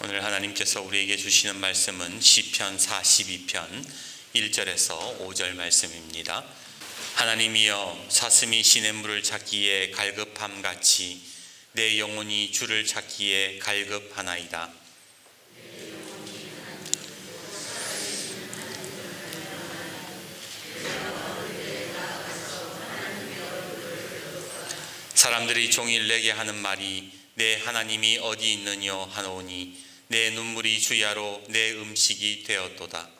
오늘 하나님께서 우리에게 주시는 말씀은 시편 42편 1절에서 5절 말씀입니다. 하나님이여, 사슴이 시냇물을 찾기에 갈급함같이 내 영혼이 주를 찾기에 갈급하나이다. 사람들이 종일 내게 하는 말이 내 하나님이 어디 있느냐 하노니 내 눈물이 주야로 내 음식이 되었도다.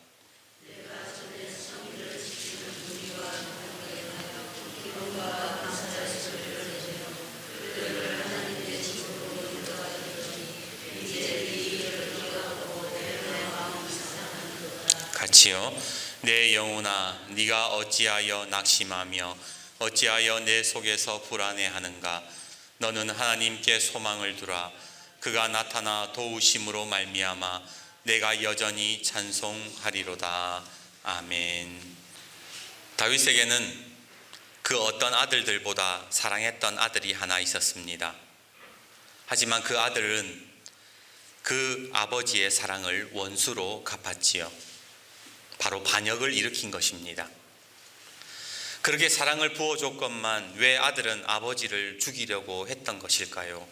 같이요. 내 영혼아, 네가 어찌하여 낙심하며 어찌하여 내 속에서 불안해하는가. 너는 하나님께 소망을 두라. 그가 나타나 도우심으로 말미암아 내가 여전히 찬송하리로다. 아멘. 다윗에게는 그 어떤 아들들보다 사랑했던 아들이 하나 있었습니다. 하지만 그 아들은 그 아버지의 사랑을 원수로 갚았지요. 바로 반역을 일으킨 것입니다. 그렇게 사랑을 부어줬건만 왜 아들은 아버지를 죽이려고 했던 것일까요?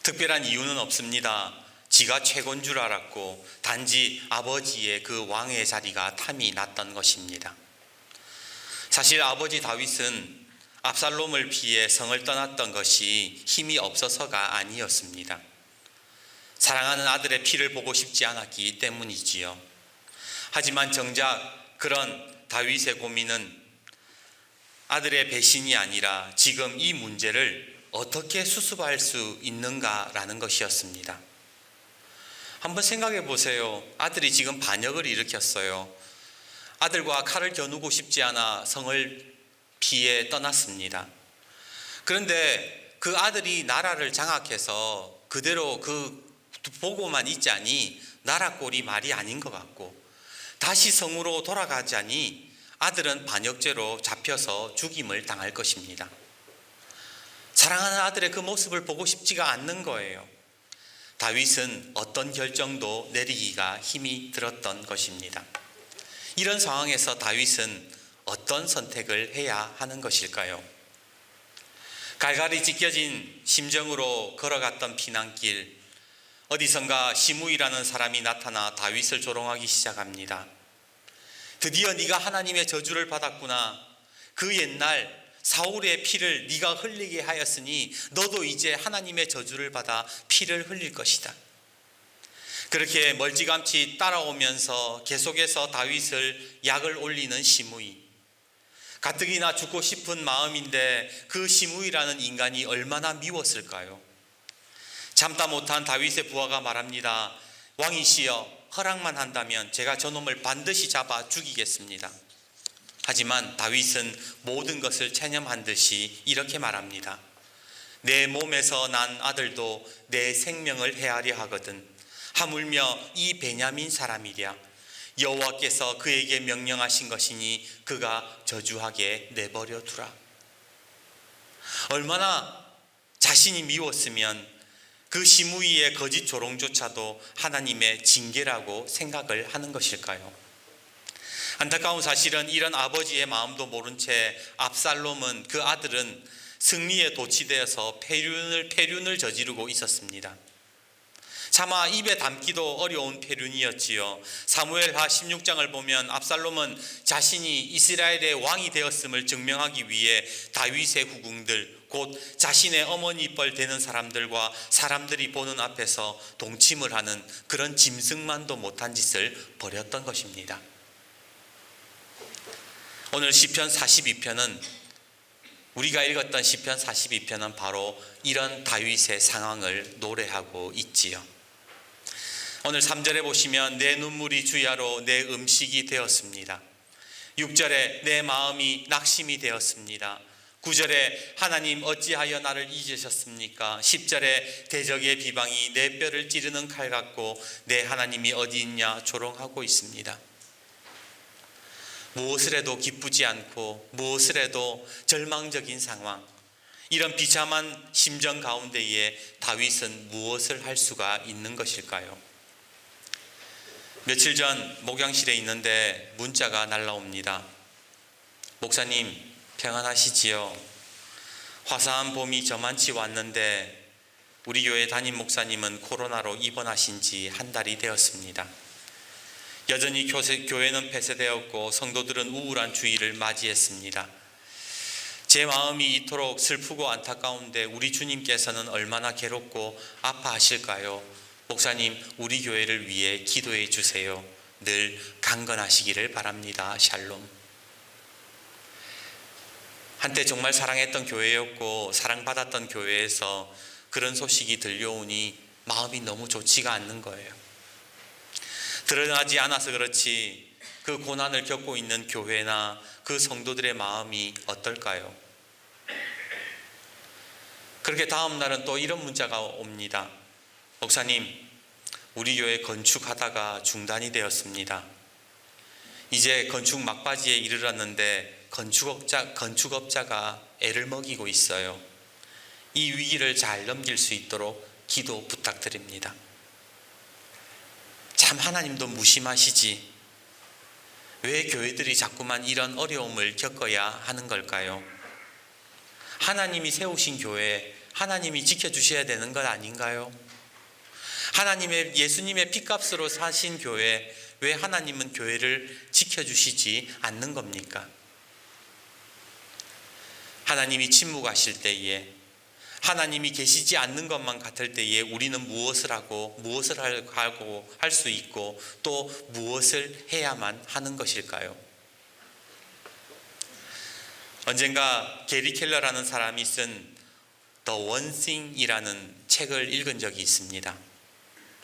특별한 이유는 없습니다. 지가 최고인 줄 알았고 단지 아버지의 그 왕의 자리가 탐이 났던 것입니다. 사실 아버지 다윗은 압살롬을 피해 성을 떠났던 것이 힘이 없어서가 아니었습니다. 사랑하는 아들의 피를 보고 싶지 않았기 때문이지요. 하지만 정작 그런 다윗의 고민은 아들의 배신이 아니라 지금 이 문제를 어떻게 수습할 수 있는가라는 것이었습니다. 한번 생각해 보세요. 아들이 지금 반역을 일으켰어요. 아들과 칼을 겨누고 싶지 않아 성을 피해 떠났습니다. 그런데 그 아들이 나라를 장악해서 그대로 보고만 있자니 나라 꼴이 말이 아닌 것 같고, 다시 성으로 돌아가자니 아들은 반역죄로 잡혀서 죽임을 당할 것입니다. 사랑하는 아들의 그 모습을 보고 싶지가 않는 거예요. 다윗은 어떤 결정도 내리기가 힘이 들었던 것입니다. 이런 상황에서 다윗은 어떤 선택을 해야 하는 것일까요? 갈갈이 찢겨진 심정으로 걸어갔던 피난길, 어디선가 시므이라는 사람이 나타나 다윗을 조롱하기 시작합니다. 드디어 네가 하나님의 저주를 받았구나. 그 옛날 사울의 피를 네가 흘리게 하였으니 너도 이제 하나님의 저주를 받아 피를 흘릴 것이다. 그렇게 멀찌감치 따라오면서 계속해서 다윗을 약을 올리는 시므이. 가뜩이나 죽고 싶은 마음인데 그 시므이라는 인간이 얼마나 미웠을까요? 참다 못한 다윗의 부하가 말합니다. 왕이시여, 허락만 한다면 제가 저놈을 반드시 잡아 죽이겠습니다. 하지만 다윗은 모든 것을 체념한 듯이 이렇게 말합니다. 내 몸에서 난 아들도 내 생명을 해하려 하거든. 하물며 이 베냐민 사람이랴. 여호와께서 그에게 명령하신 것이니 그가 저주하게 내버려 두라. 얼마나 자신이 미웠으면 그 시므이의 거짓 조롱조차도 하나님의 징계라고 생각을 하는 것일까요? 안타까운 사실은 이런 아버지의 마음도 모른 채 압살롬은, 그 아들은 승리에 도취되어서 패륜을 저지르고 있었습니다. 차마 입에 담기도 어려운 패륜이었지요. 사무엘하 16장을 보면 압살롬은 자신이 이스라엘의 왕이 되었음을 증명하기 위해 다윗의 후궁들, 곧 자신의 어머니 뻘 되는 사람들과 사람들이 보는 앞에서 동침을 하는 그런 짐승만도 못한 짓을 벌였던 것입니다. 오늘 시편 42편은, 우리가 읽었던 시편 42편은 바로 이런 다윗의 상황을 노래하고 있지요. 오늘 3절에 보시면 내 눈물이 주야로 내 음식이 되었습니다. 6절에 내 마음이 낙심이 되었습니다. 9절에 하나님 어찌하여 나를 잊으셨습니까? 10절에 대적의 비방이 내 뼈를 찌르는 칼 같고 내 하나님이 어디 있냐 조롱하고 있습니다. 무엇을 해도 기쁘지 않고 무엇을 해도 절망적인 상황, 이런 비참한 심정 가운데에 다윗은 무엇을 할 수가 있는 것일까요? 며칠 전 목양실에 있는데 문자가 날라옵니다. 목사님, 평안하시지요? 화사한 봄이 저만치 왔는데 우리 교회 담임 목사님은 코로나로 입원하신 지 한 달이 되었습니다. 여전히 교회는 폐쇄되었고 성도들은 우울한 주일을 맞이했습니다. 제 마음이 이토록 슬프고 안타까운데 우리 주님께서는 얼마나 괴롭고 아파하실까요? 목사님, 우리 교회를 위해 기도해 주세요. 늘 강건하시기를 바랍니다. 샬롬. 한때 정말 사랑했던 교회였고 사랑받았던 교회에서 그런 소식이 들려오니 마음이 너무 좋지가 않는 거예요. 드러나지 않아서 그렇지 그 고난을 겪고 있는 교회나 그 성도들의 마음이 어떨까요? 그렇게 다음 날은 또 이런 문자가 옵니다. 목사님, 우리 교회 건축하다가 중단이 되었습니다. 이제 건축 막바지에 이르렀는데 건축업자가 애를 먹이고 있어요. 이 위기를 잘 넘길 수 있도록 기도 부탁드립니다. 참 하나님도 무심하시지. 왜 교회들이 자꾸만 이런 어려움을 겪어야 하는 걸까요? 하나님이 세우신 교회, 하나님이 지켜주셔야 되는 것 아닌가요? 하나님의 예수님의 피값으로 사신 교회, 왜 하나님은 교회를 지켜주시지 않는 겁니까? 하나님이 침묵하실 때에, 하나님이 계시지 않는 것만 같을 때에 우리는 무엇을 하고 무엇을 할 수 있고 또 무엇을 해야만 하는 것일까요? 언젠가 게리 켈러라는 사람이 쓴 The One Thing이라는 책을 읽은 적이 있습니다.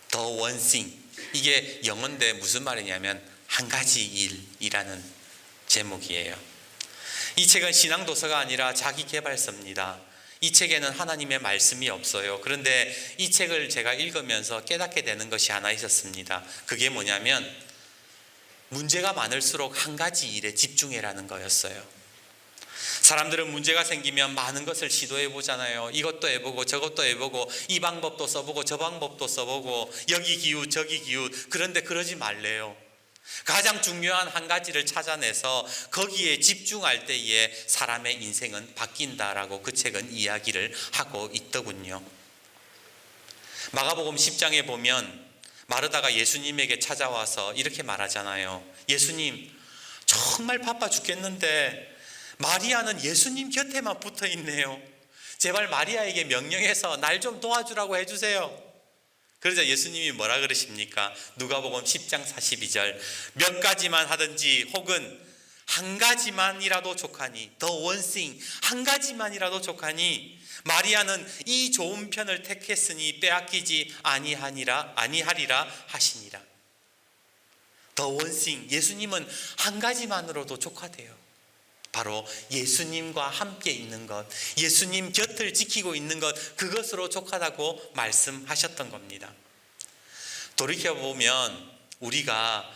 The One Thing. 이게 영어인데 무슨 말이냐면 한 가지 일이라는 제목이에요. 이 책은 신앙도서가 아니라 자기계발서입니다. 이 책에는 하나님의 말씀이 없어요. 그런데 이 책을 제가 읽으면서 깨닫게 되는 것이 하나 있었습니다. 그게 뭐냐면 문제가 많을수록 한 가지 일에 집중해라는 거였어요. 사람들은 문제가 생기면 많은 것을 시도해 보잖아요. 이것도 해보고 저것도 해보고 이 방법도 써보고 저 방법도 써보고 여기 기웃 저기 기웃. 그런데 그러지 말래요. 가장 중요한 한 가지를 찾아내서 거기에 집중할 때에 사람의 인생은 바뀐다라고 그 책은 이야기를 하고 있더군요. 마가복음 10장에 보면 마르다가 예수님에게 찾아와서 이렇게 말하잖아요. 예수님, 정말 바빠 죽겠는데 마리아는 예수님 곁에만 붙어 있네요. 제발 마리아에게 명령해서 날 좀 도와주라고 해주세요. 그러자 예수님이 뭐라 그러십니까? 누가복음 10장 42절. 몇 가지만 하든지 혹은 한 가지만이라도 족하니, the one thing, 한 가지만이라도 족하니 마리아는 이 좋은 편을 택했으니 빼앗기지 아니하리라 하시니라. the one thing, 예수님은 한 가지만으로도 족하대요. 바로 예수님과 함께 있는 것, 예수님 곁을 지키고 있는 것, 그것으로 족하다고 말씀하셨던 겁니다. 돌이켜보면 우리가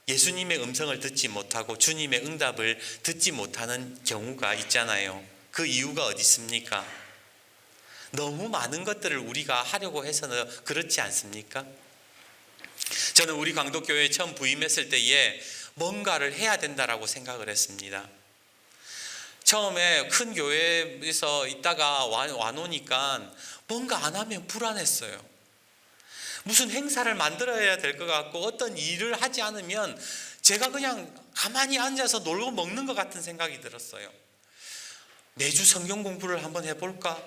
예수님의 음성을 듣지 못하고 주님의 응답을 듣지 못하는 경우가 있잖아요. 그 이유가 어디 있습니까? 너무 많은 것들을 우리가 하려고 해서는 그렇지 않습니까? 저는 우리 광덕교회에 처음 부임했을 때에 뭔가를 해야 된다라고 생각을 했습니다. 처음에 큰 교회에서 있다가 와놓으니까 뭔가 안 하면 불안했어요. 무슨 행사를 만들어야 될 것 같고 어떤 일을 하지 않으면 제가 그냥 가만히 앉아서 놀고 먹는 것 같은 생각이 들었어요. 매주 성경 공부를 한번 해볼까?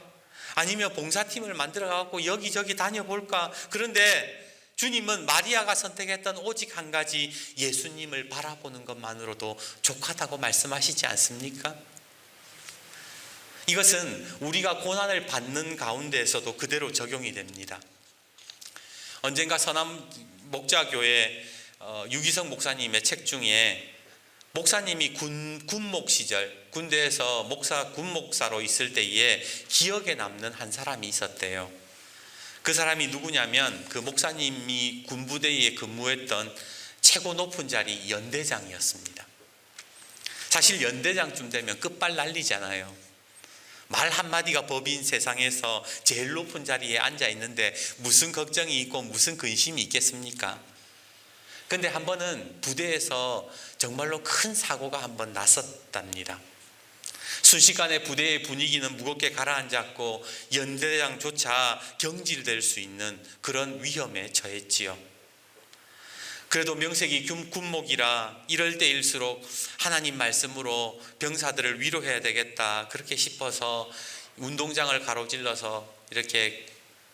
아니면 봉사팀을 만들어갖고 여기저기 다녀볼까? 그런데 주님은 마리아가 선택했던 오직 한 가지 예수님을 바라보는 것만으로도 족하다고 말씀하시지 않습니까? 이것은 우리가 고난을 받는 가운데에서도 그대로 적용이 됩니다. 언젠가 서남 목자교회 유기성 목사님의 책 중에 목사님이 군목 시절 군대에서 군목사로 있을 때에 기억에 남는 한 사람이 있었대요. 그 사람이 누구냐면 그 목사님이 군부대에 근무했던 최고 높은 자리 연대장이었습니다. 사실 연대장쯤 되면 끝발 날리잖아요. 말 한마디가 법인 세상에서 제일 높은 자리에 앉아 있는데 무슨 걱정이 있고 무슨 근심이 있겠습니까? 근데 한 번은 부대에서 정말로 큰 사고가 한 번 났었답니다. 순식간에 부대의 분위기는 무겁게 가라앉았고 연대장조차 경질될 수 있는 그런 위험에 처했지요. 그래도 명색이 군목이라 이럴 때일수록 하나님 말씀으로 병사들을 위로해야 되겠다 그렇게 싶어서 운동장을 가로질러서 이렇게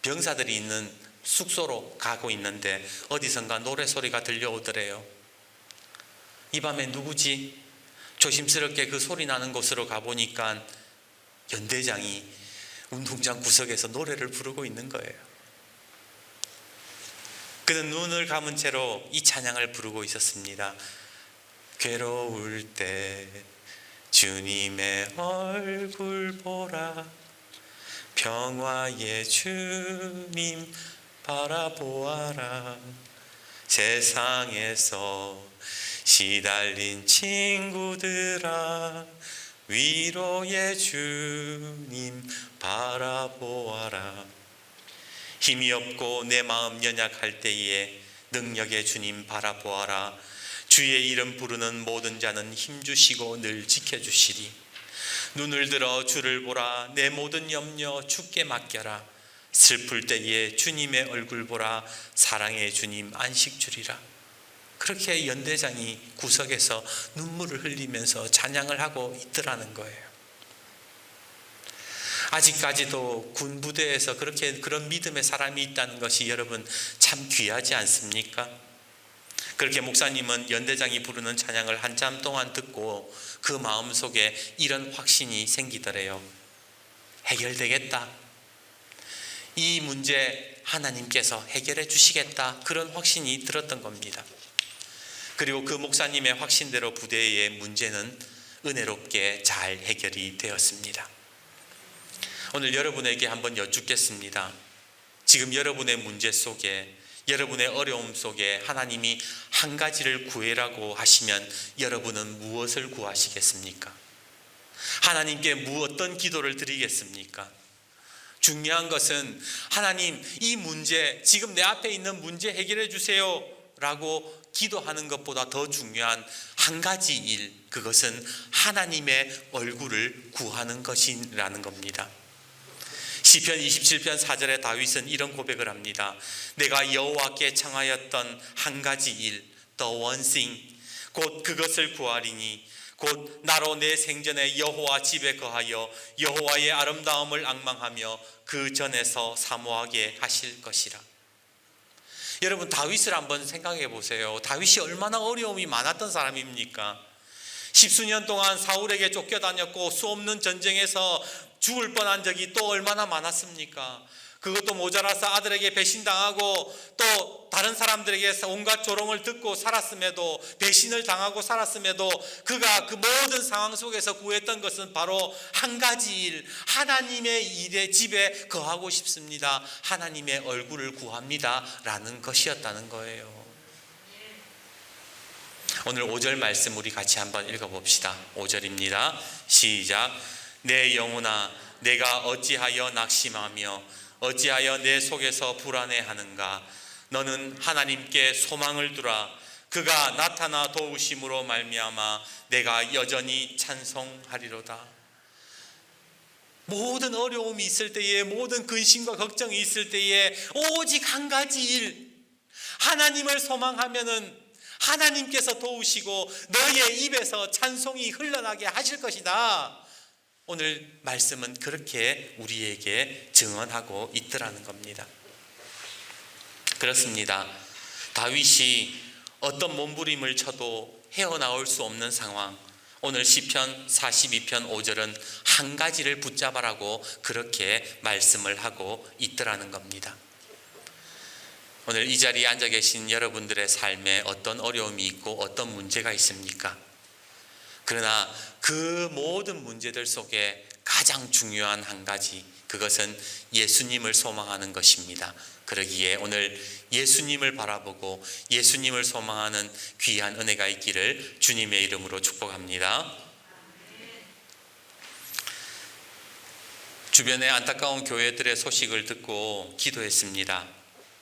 병사들이 있는 숙소로 가고 있는데 어디선가 노래소리가 들려오더래요. 이 밤에 누구지? 조심스럽게 그 소리 나는 곳으로 가보니까 연대장이 운동장 구석에서 노래를 부르고 있는 거예요. 그는 눈을 감은 채로 이 찬양을 부르고 있었습니다. 괴로울 때 주님의 얼굴 보라, 평화의 주님 바라보아라, 세상에서 시달린 친구들아 위로의 주님 바라보아라. 힘이 없고 내 마음 연약할 때에 능력의 주님 바라보아라. 주의 이름 부르는 모든 자는 힘주시고 늘 지켜주시리. 눈을 들어 주를 보라. 내 모든 염려 주께 맡겨라. 슬플 때에 주님의 얼굴 보라. 사랑의 주님 안식 주리라. 그렇게 연대장이 구석에서 눈물을 흘리면서 찬양을 하고 있더라는 거예요. 아직까지도 군부대에서 그런 믿음의 사람이 있다는 것이 여러분 참 귀하지 않습니까? 그렇게 목사님은 연대장이 부르는 찬양을 한참 동안 듣고 그 마음속에 이런 확신이 생기더래요. 해결되겠다. 이 문제 하나님께서 해결해 주시겠다. 그런 확신이 들었던 겁니다. 그리고 그 목사님의 확신대로 부대의 문제는 은혜롭게 잘 해결이 되었습니다. 오늘 여러분에게 한번 여쭙겠습니다. 지금 여러분의 문제 속에, 여러분의 어려움 속에 하나님이 한 가지를 구해라고 하시면 여러분은 무엇을 구하시겠습니까? 하나님께 어떤 기도를 드리겠습니까? 중요한 것은 하나님 이 문제, 지금 내 앞에 있는 문제 해결해 주세요 라고 기도하는 것보다 더 중요한 한 가지 일, 그것은 하나님의 얼굴을 구하는 것이라는 겁니다. 시편 27편 4절에 다윗은 이런 고백을 합니다. 내가 여호와께 청하였던 한 가지 일, the one thing, 곧 그것을 구하리니 곧 나로 내 생전에 여호와 집에 거하여 여호와의 아름다움을 앙망하며 그 전에서 사모하게 하실 것이라. 여러분 다윗을 한번 생각해 보세요. 다윗이 얼마나 어려움이 많았던 사람입니까? 십수년 동안 사울에게 쫓겨다녔고 수없는 전쟁에서 죽을 뻔한 적이 또 얼마나 많았습니까? 그것도 모자라서 아들에게 배신당하고 또 다른 사람들에게 온갖 조롱을 듣고 살았음에도, 배신을 당하고 살았음에도 그가 그 모든 상황 속에서 구했던 것은 바로 한 가지 일, 하나님의 일에 집에 거하고 싶습니다. 하나님의 얼굴을 구합니다 라는 것이었다는 거예요. 오늘 5절 말씀 우리 같이 한번 읽어봅시다. 5절입니다. 시작. 내 영혼아 내가 어찌하여 낙심하며 어찌하여 내 속에서 불안해하는가? 너는 하나님께 소망을 두라. 그가 나타나 도우심으로 말미암아 내가 여전히 찬송하리로다. 모든 어려움이 있을 때에, 모든 근심과 걱정이 있을 때에 오직 한 가지 일, 하나님을 소망하면은 하나님께서 도우시고 너의 입에서 찬송이 흘러나게 하실 것이다. 오늘 말씀은 그렇게 우리에게 증언하고 있더라는 겁니다. 그렇습니다. 다윗이 어떤 몸부림을 쳐도 헤어나올 수 없는 상황, 오늘 시편 42편 5절은 한 가지를 붙잡아라고 그렇게 말씀을 하고 있더라는 겁니다. 오늘 이 자리에 앉아 계신 여러분들의 삶에 어떤 어려움이 있고 어떤 문제가 있습니까? 그러나 그 모든 문제들 속에 가장 중요한 한 가지, 그것은 예수님을 소망하는 것입니다. 그러기에 오늘 예수님을 바라보고 예수님을 소망하는 귀한 은혜가 있기를 주님의 이름으로 축복합니다. 주변의 안타까운 교회들의 소식을 듣고 기도했습니다.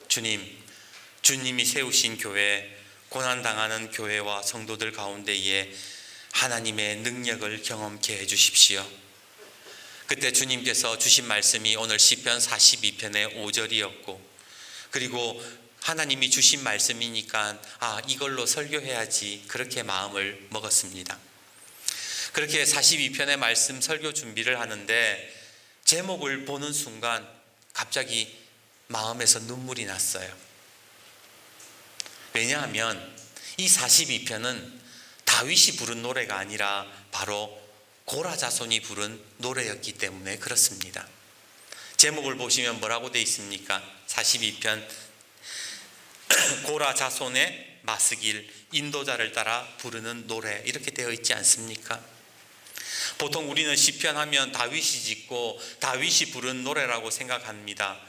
주님이 세우신 교회, 고난당하는 교회와 성도들 가운데에 하나님의 능력을 경험케 해주십시오. 그때 주님께서 주신 말씀이 오늘 시편 42편의 5절이었고, 그리고 하나님이 주신 말씀이니까 이걸로 설교해야지, 그렇게 마음을 먹었습니다. 그렇게 42편의 말씀 설교 준비를 하는데 제목을 보는 순간 갑자기 마음에서 눈물이 났어요. 왜냐하면 이 42편은 다윗이 부른 노래가 아니라 바로 고라 자손이 부른 노래였기 때문에 그렇습니다. 제목을 보시면 뭐라고 되어 있습니까? 42편 고라 자손의 마스길, 인도자를 따라 부르는 노래, 이렇게 되어 있지 않습니까? 보통 우리는 시편 하면 다윗이 짓고 다윗이 부른 노래라고 생각합니다.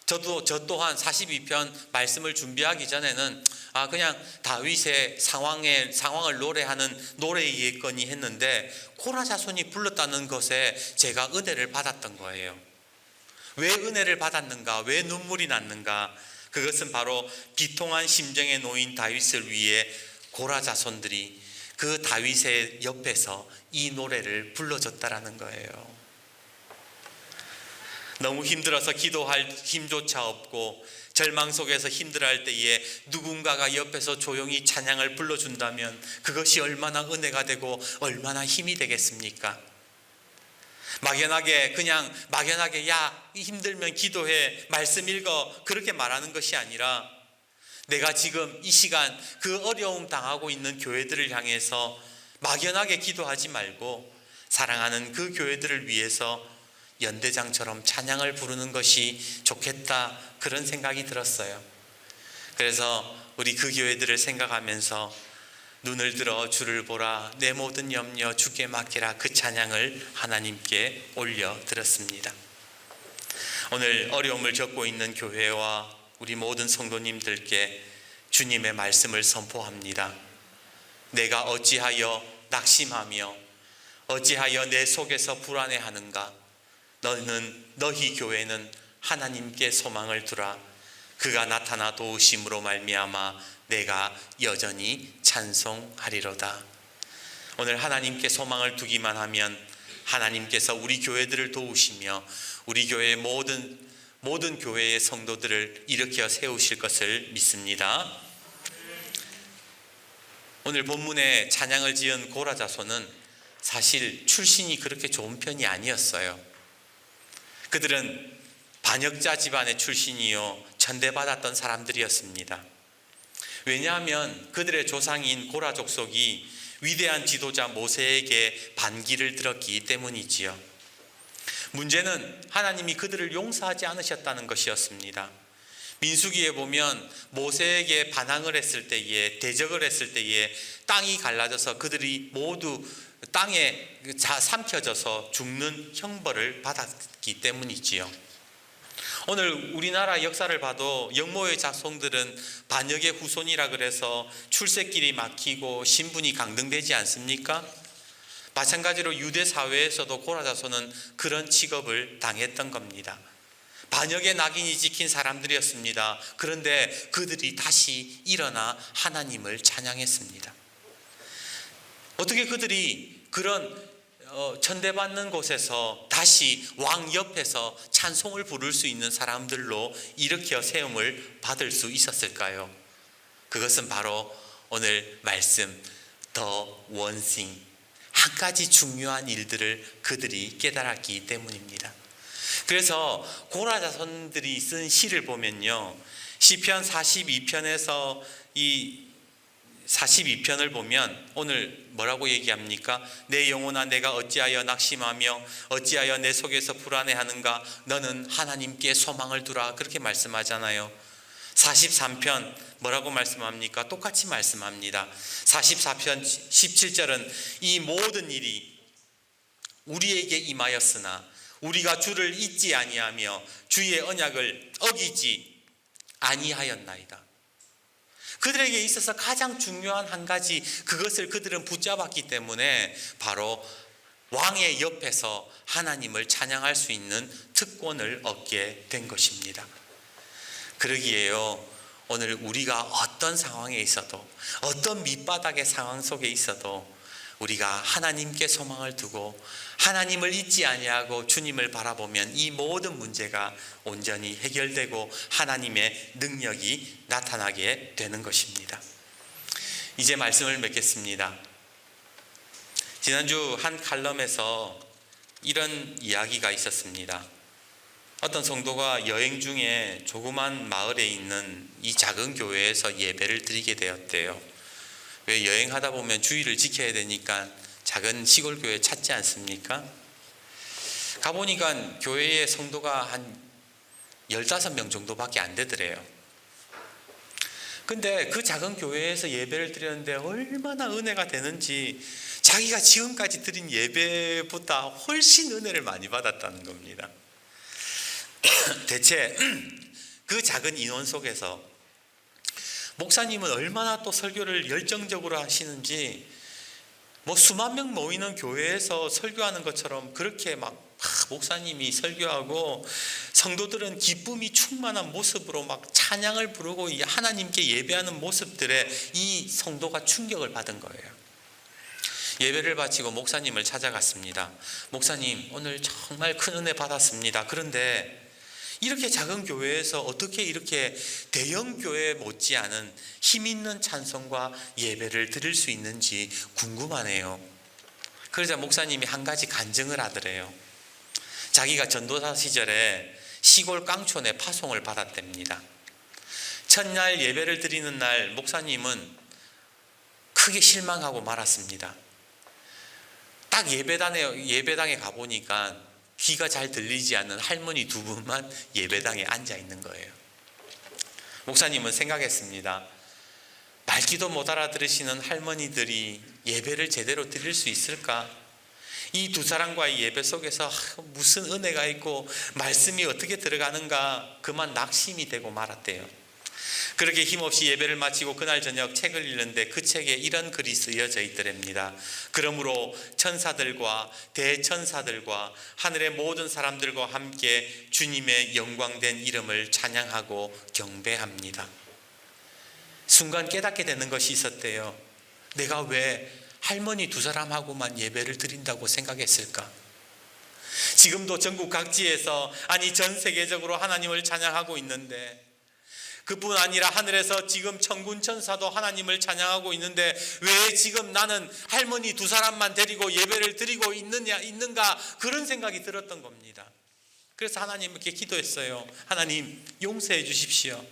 저 또한 42편 말씀을 준비하기 전에는 그냥 다윗의 상황을 노래하는 노래이겠거니 했는데, 고라 자손이 불렀다는 것에 제가 은혜를 받았던 거예요. 왜 은혜를 받았는가? 왜 눈물이 났는가? 그것은 바로 비통한 심정에 놓인 다윗을 위해 고라 자손들이 그 다윗의 옆에서 이 노래를 불러줬다라는 거예요. 너무 힘들어서 기도할 힘조차 없고 절망 속에서 힘들어할 때에 누군가가 옆에서 조용히 찬양을 불러준다면 그것이 얼마나 은혜가 되고 얼마나 힘이 되겠습니까? 막연하게 야 힘들면 기도해, 말씀 읽어, 그렇게 말하는 것이 아니라 내가 지금 이 시간 그 어려움 당하고 있는 교회들을 향해서 막연하게 기도하지 말고 사랑하는 그 교회들을 위해서 연대장처럼 찬양을 부르는 것이 좋겠다, 그런 생각이 들었어요. 그래서 우리 그 교회들을 생각하면서 눈을 들어 주를 보라, 내 모든 염려 주께 맡기라, 그 찬양을 하나님께 올려드렸습니다. 오늘 어려움을 겪고 있는 교회와 우리 모든 성도님들께 주님의 말씀을 선포합니다. 내가 어찌하여 낙심하며 어찌하여 내 속에서 불안해하는가? 너희 교회는 하나님께 소망을 두라. 그가 나타나 도우심으로 말미암아 내가 여전히 찬송하리로다. 오늘 하나님께 소망을 두기만 하면 하나님께서 우리 교회들을 도우시며 우리 교회의 모든 교회의 성도들을 일으켜 세우실 것을 믿습니다. 오늘 본문에 찬양을 지은 고라 자손은 사실 출신이 그렇게 좋은 편이 아니었어요. 그들은 반역자 집안의 출신이요 천대받았던 사람들이었습니다. 왜냐하면 그들의 조상인 고라 족속이 위대한 지도자 모세에게 반기를 들었기 때문이지요. 문제는 하나님이 그들을 용서하지 않으셨다는 것이었습니다. 민수기에 보면 모세에게 반항을 했을 때에, 대적을 했을 때에 땅이 갈라져서 그들이 모두 땅에 삼켜져서 죽는 형벌을 받았기 때문이지요. 오늘 우리나라 역사를 봐도 영모의 자손들은 반역의 후손이라 그래서 출세길이 막히고 신분이 강등되지 않습니까? 마찬가지로 유대 사회에서도 고라 자손은 그런 취급을 당했던 겁니다. 반역의 낙인이 찍힌 사람들이었습니다. 그런데 그들이 다시 일어나 하나님을 찬양했습니다. 어떻게 그들이 그런 천대받는 곳에서 다시 왕 옆에서 찬송을 부를 수 있는 사람들로 일으켜 세움을 받을 수 있었을까요? 그것은 바로 오늘 말씀 더 원싱, 한 가지 중요한 일들을 그들이 깨달았기 때문입니다. 그래서 고라 자손들이 쓴 시를 보면요, 시편 42편에서 이 42편을 보면 오늘 뭐라고 얘기합니까? 내 영혼아 내가 어찌하여 낙심하며 어찌하여 내 속에서 불안해하는가? 너는 하나님께 소망을 두라, 그렇게 말씀하잖아요. 43편 뭐라고 말씀합니까? 똑같이 말씀합니다. 44편 17절은 이 모든 일이 우리에게 임하였으나 우리가 주를 잊지 아니하며 주의 언약을 어기지 아니하였나이다. 그들에게 있어서 가장 중요한 한 가지, 그것을 그들은 붙잡았기 때문에 바로 왕의 옆에서 하나님을 찬양할 수 있는 특권을 얻게 된 것입니다. 그러기에요, 오늘 우리가 어떤 상황에 있어도, 어떤 밑바닥의 상황 속에 있어도 우리가 하나님께 소망을 두고 하나님을 잊지 아니하고 주님을 바라보면 이 모든 문제가 온전히 해결되고 하나님의 능력이 나타나게 되는 것입니다. 이제 말씀을 맺겠습니다. 지난주 한 칼럼에서 이런 이야기가 있었습니다. 어떤 성도가 여행 중에 조그만 마을에 있는 이 작은 교회에서 예배를 드리게 되었대요. 왜 여행하다 보면 주의를 지켜야 되니까 작은 시골 교회 찾지 않습니까? 가보니까 교회의 성도가 한 15명 정도밖에 안 되더래요. 근데 그 작은 교회에서 예배를 드렸는데 얼마나 은혜가 되는지 자기가 지금까지 드린 예배보다 훨씬 은혜를 많이 받았다는 겁니다. 대체 그 작은 인원 속에서 목사님은 얼마나 또 설교를 열정적으로 하시는지, 뭐 수만 명 모이는 교회에서 설교하는 것처럼 그렇게 막 목사님이 설교하고 성도들은 기쁨이 충만한 모습으로 막 찬양을 부르고 하나님께 예배하는 모습들에 이 성도가 충격을 받은 거예요. 예배를 바치고 목사님을 찾아갔습니다. 목사님, 오늘 정말 큰 은혜 받았습니다. 그런데 이렇게 작은 교회에서 어떻게 이렇게 대형 교회 못지않은 힘 있는 찬송과 예배를 드릴 수 있는지 궁금하네요. 그러자 목사님이 한 가지 간증을 하더래요. 자기가 전도사 시절에 시골 깡촌에 파송을 받았답니다. 첫날 예배를 드리는 날 목사님은 크게 실망하고 말았습니다. 딱 예배당에 가보니까 귀가 잘 들리지 않는 할머니 두 분만 예배당에 앉아 있는 거예요. 목사님은 생각했습니다. 말귀도 못 알아들으시는 할머니들이 예배를 제대로 드릴 수 있을까? 이 두 사람과의 예배 속에서 무슨 은혜가 있고 말씀이 어떻게 들어가는가, 그만 낙심이 되고 말았대요. 그렇게 힘없이 예배를 마치고 그날 저녁 책을 읽는데 그 책에 이런 글이 쓰여져 있더랍니다. 그러므로 천사들과 대천사들과 하늘의 모든 사람들과 함께 주님의 영광된 이름을 찬양하고 경배합니다. 순간 깨닫게 되는 것이 있었대요. 내가 왜 할머니 두 사람하고만 예배를 드린다고 생각했을까? 지금도 전국 각지에서, 아니 전 세계적으로 하나님을 찬양하고 있는데, 그뿐 아니라 하늘에서 지금 천군 천사도 하나님을 찬양하고 있는데 왜 지금 나는 할머니 두 사람만 데리고 예배를 드리고 있는가, 그런 생각이 들었던 겁니다. 그래서 하나님께 기도했어요. 하나님, 용서해 주십시오.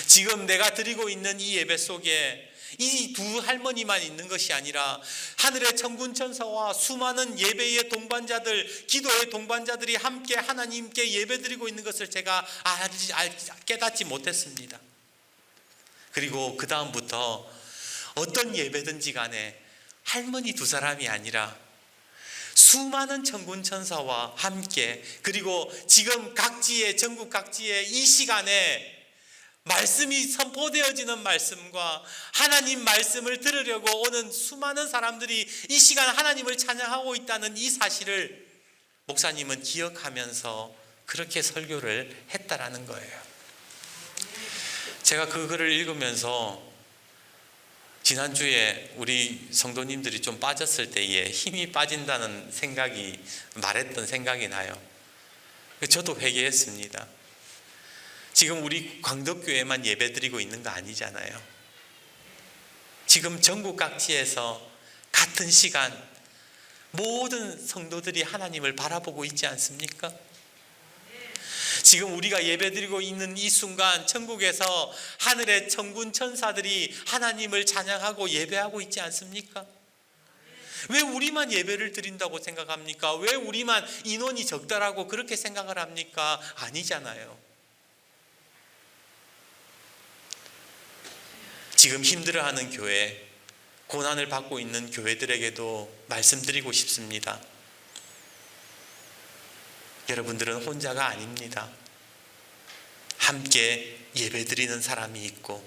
지금 내가 드리고 있는 이 예배 속에 이 두 할머니만 있는 것이 아니라 하늘의 천군 천사와 수많은 예배의 동반자들, 기도의 동반자들이 함께 하나님께 예배드리고 있는 것을 제가 깨닫지 못했습니다. 그리고 그 다음부터 어떤 예배든지 간에 할머니 두 사람이 아니라 수많은 천군 천사와 함께, 그리고 지금 전국 각지에 이 시간에 말씀이 선포되어지는 말씀과 하나님 말씀을 들으려고 오는 수많은 사람들이 이 시간 하나님을 찬양하고 있다는 이 사실을 목사님은 기억하면서 그렇게 설교를 했다라는 거예요. 제가 그 글을 읽으면서 지난주에 우리 성도님들이 좀 빠졌을 때에 힘이 빠진다는 생각이, 말했던 생각이 나요. 저도 회개했습니다. 지금 우리 광덕교회만 예배드리고 있는 거 아니잖아요. 지금 전국 각지에서 같은 시간 모든 성도들이 하나님을 바라보고 있지 않습니까? 지금 우리가 예배드리고 있는 이 순간 천국에서 하늘의 천군 천사들이 하나님을 찬양하고 예배하고 있지 않습니까? 왜 우리만 예배를 드린다고 생각합니까? 왜 우리만 인원이 적다라고 그렇게 생각을 합니까? 아니잖아요. 지금 힘들어하는 교회, 고난을 받고 있는 교회들에게도 말씀드리고 싶습니다. 여러분들은 혼자가 아닙니다. 함께 예배드리는 사람이 있고,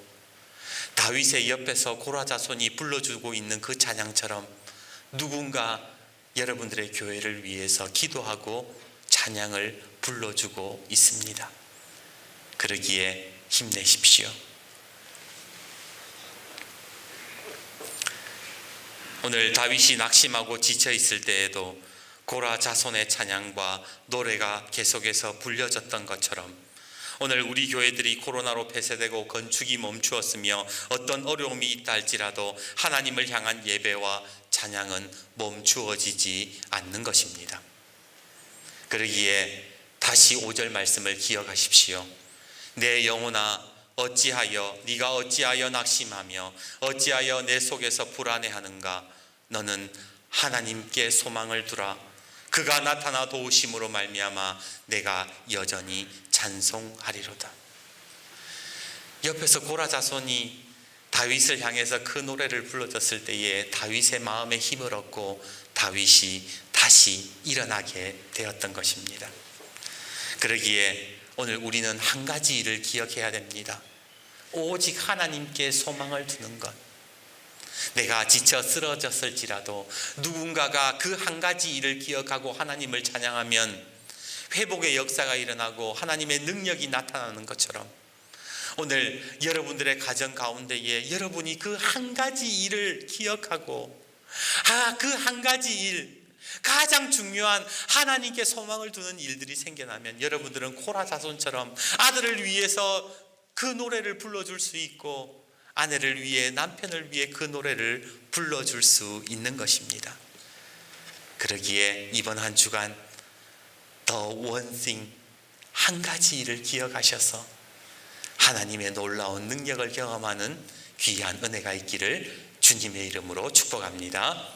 다윗의 옆에서 고라 자손이 불러주고 있는 그 찬양처럼 누군가 여러분들의 교회를 위해서 기도하고 찬양을 불러주고 있습니다. 그러기에 힘내십시오. 오늘 다윗이 낙심하고 지쳐 있을 때에도 고라 자손의 찬양과 노래가 계속해서 불려졌던 것처럼 오늘 우리 교회들이 코로나로 폐쇄되고 건축이 멈추었으며 어떤 어려움이 있다 할지라도 하나님을 향한 예배와 찬양은 멈추어지지 않는 것입니다. 그러기에 다시 5절 말씀을 기억하십시오. 내 영혼아 어찌하여 네가 어찌하여 낙심하며 어찌하여 내 속에서 불안해하는가. 너는 하나님께 소망을 두라. 그가 나타나 도우심으로 말미암아 내가 여전히 찬송하리로다. 옆에서 고라 자손이 다윗을 향해서 그 노래를 불러줬을 때에 다윗의 마음에 힘을 얻고 다윗이 다시 일어나게 되었던 것입니다. 그러기에 오늘 우리는 한 가지 일을 기억해야 됩니다. 오직 하나님께 소망을 두는 것. 내가 지쳐 쓰러졌을지라도 누군가가 그 한 가지 일을 기억하고 하나님을 찬양하면 회복의 역사가 일어나고 하나님의 능력이 나타나는 것처럼 오늘 여러분들의 가정 가운데에 여러분이 그 한 가지 일을 기억하고 그 한 가지 일, 가장 중요한 하나님께 소망을 두는 일들이 생겨나면 여러분들은 코라 자손처럼 아들을 위해서 그 노래를 불러줄 수 있고 아내를 위해 남편을 위해 그 노래를 불러줄 수 있는 것입니다. 그러기에 이번 한 주간 The One Thing, 한 가지 일을 기억하셔서 하나님의 놀라운 능력을 경험하는 귀한 은혜가 있기를 주님의 이름으로 축복합니다.